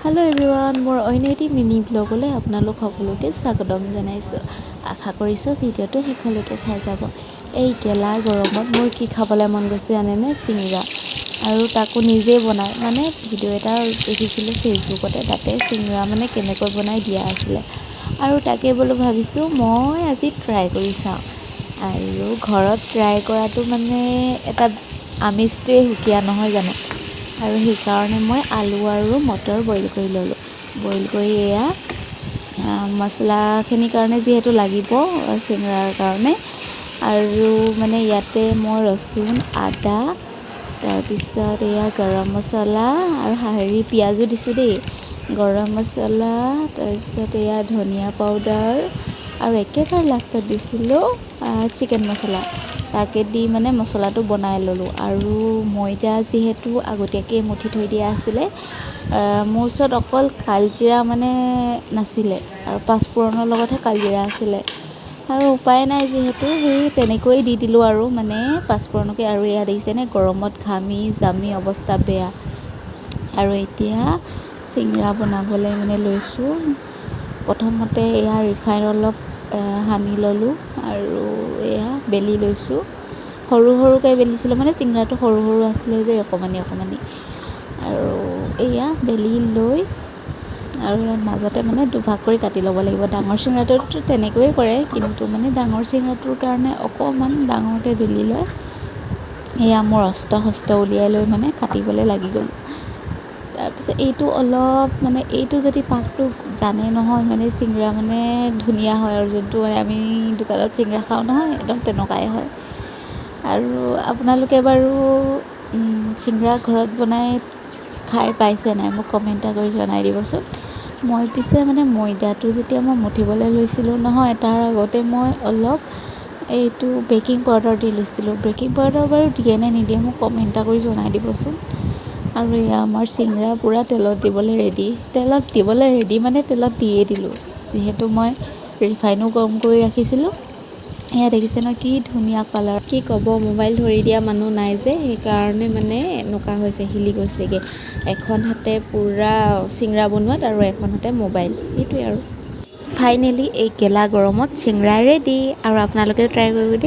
Hello' everyone, মোৰ অন্য এটি মিনি ব্লগলৈ আপোনালোক সকলোকে স্বাগতম জনাইছোঁ। আশা কৰিছোঁ ভিডিঅ'টো শেষলৈকে চাই যাব। এই গেলা গৰমত মোৰ কি খাবলৈ মন গৈছে জানেনে? চিংৰা, আৰু তাকো নিজেই বনাই। মানে ভিডিঅ' এটা দেখিছিলোঁ ফেচবুকতে, তাতে চিংৰা মানে কেনেকৈ বনাই দিয়া আছিলে, আৰু তাকে বোলো ভাবিছোঁ মই আজি ট্ৰাই কৰি চাওঁ। আৰু ঘৰত ট্ৰাই কৰাটো মানে এটা আমেজটোৱে সুকীয়া নহয় জানো। আৰু সেইকাৰণে মই আলু আৰু মটৰ বইল কৰি ল'লোঁ। বইল কৰি এয়া মছলাখিনিৰ কাৰণে যিহেতু লাগিব চিংৰাৰ কাৰণে, আৰু মানে ইয়াতে মই ৰচুন, আদা, তাৰপিছত এয়া গৰম মছলা আৰু পিঁয়াজো দিছোঁ দেই। গৰম মছলা, তাৰপিছত এয়া ধনিয়া পাউডাৰ, আৰু একেবাৰে লাষ্টত দিছিলোঁ চিকেন মছলা। তাকে দি মানে মছলাটো বনাই ল'লোঁ। আৰু ময়দা যিহেতু আগতীয়াকৈ মঠি থৈ দিয়া আছিলে, মোৰ ওচৰত অকল কালজিৰা মানে নাছিলে, আৰু পাঁচফোৰণৰ লগতহে কালজিৰা আছিলে। আৰু উপায় নাই যিহেতু সেই তেনেকৈয়ে দি দিলোঁ আৰু মানে পাঁচফোৰণকে। আৰু এয়া দেখিছেনে, গৰমত ঘামি জামি অৱস্থা বেয়া। আৰু এতিয়া চিংৰা বনাবলৈ মানে লৈছোঁ। প্ৰথমতে এয়া ৰিফাইন অলপ সানি ল'লোঁ, আৰু এয়া বেলি লৈছোঁ। সৰু সৰুকৈ বেলিছিলোঁ, মানে চিংৰাটো সৰু সৰু আছিলে যে অকণমানি অকণমানি। আৰু এয়া বেলি লৈ, আৰু ইয়াত মাজতে মানে দুভাগ কৰি কাটি ল'ব লাগিব। ডাঙৰ চিংৰাটোতো তেনেকৈয়ে কৰে, কিন্তু মানে ডাঙৰ চিংৰাটোৰ কাৰণে অকণমান ডাঙৰকৈ বেলি লৈ এয়া মোৰ হস্ত উলিয়াই লৈ মানে কাটিবলৈ লাগি গ'লোঁ। তাৰপিছত এইটো অলপ মানে এইটো যদি পাকটো জানে নহয়, মানে চিংৰা মানে ধুনীয়া হয়। আৰু যোনটো মানে আমি দোকানত চিংৰা খাওঁ নহয়, একদম তেনেকুৱাই হয়। আৰু আপোনালোকে বাৰু চিংৰা ঘৰত বনাই খাই পাইছে নাই, মোক কমেণ্ট এটা কৰি জনাই দিবচোন। মই পিছে মানে ময়দাটো যেতিয়া মই মঠিবলৈ লৈছিলোঁ নহয়, তাৰ আগতে মই অলপ এইটো বেকিং পাউডাৰ দি লৈছিলোঁ। বেকিং পাউডাৰ বাৰু দিয়ে নে নিদিয়ে মোক কমেণ্ট এটা কৰি জনাই দিবচোন। আৰু এয়া আমাৰ চিংৰা পূৰা তেলত দিবলৈ ৰেডি মানে তেলত দিয়ে দিলোঁ, যিহেতু মই ৰিফাইনো গৰম কৰি ৰাখিছিলোঁ। এয়া দেখিছে ন, কি ধুনীয়া কালাৰ। কি ক'ব, মোবাইল ধৰি দিয়া মানুহ নাই যে, সেইকাৰণে মানে এনেকুৱা হৈছে, হিলি গৈছেগৈ। এখন হাতে পূৰা চিংৰা বনোৱাত আৰু এখন হাতে মোবাইল, সেইটোৱে আৰু। ফাইনেলি এই গেলা গৰমত চিংৰা ৰেডি, আৰু আপোনালোকেও ট্ৰাই কৰিব দেই।